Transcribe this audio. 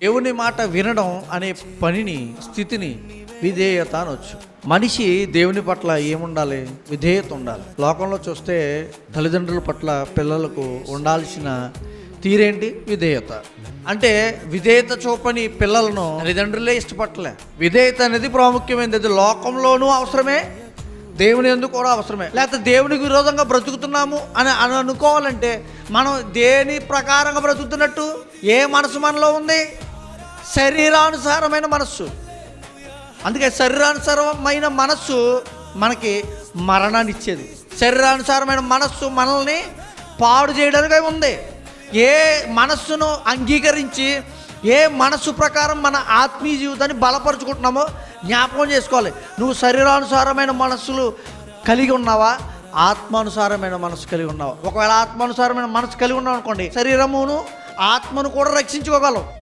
దేవుని మాట వినడం అనే పనిని, స్థితిని విధేయత అనొచ్చు. మనిషి దేవుని పట్ల ఏముండాలి? విధేయత ఉండాలి. లోకంలో చూస్తే తల్లిదండ్రుల పట్ల పిల్లలకు ఉండాల్సిన తీరేంటి? విధేయత. అంటే విధేయత చూపని పిల్లలను తల్లిదండ్రులే ఇష్టపడలే. విధేయత అనేది ప్రాముఖ్యమైనది. అది లోకంలోనూ అవసరమే, దేవుని యందు కూడా అవసరమే. లేకపోతే దేవునికి విరోధంగా బ్రతుకుతున్నాము అని అనుకోవాలంటే మనం దేని ప్రకారంగా బ్రతుకుతున్నట్టు? ఏ మనసు మనలో ఉంది? శరీరానుసారమైన మనస్సు. అందుకే శరీరానుసారమైన మనస్సు మనకి మరణాన్ని ఇచ్చేది. శరీరానుసారమైన మనస్సు మనల్ని పాడు చేయడానికి ఉంది. ఏ మనస్సును అంగీకరించి ఏ మనస్సు ప్రకారం మన ఆత్మీయ జీవితాన్ని బలపరుచుకుంటున్నామో జ్ఞాపకం చేసుకోవాలి. నువ్వు శరీరానుసారమైన మనస్సులు కలిగి ఉన్నావా? ఆత్మానుసారమైన మనసు కలిగి ఉన్నావా? ఒకవేళ ఆత్మానుసారమైన మనసు కలిగి ఉన్నావు అనుకోండి, శరీరమును ఆత్మను కూడా రక్షించుకోగలవు.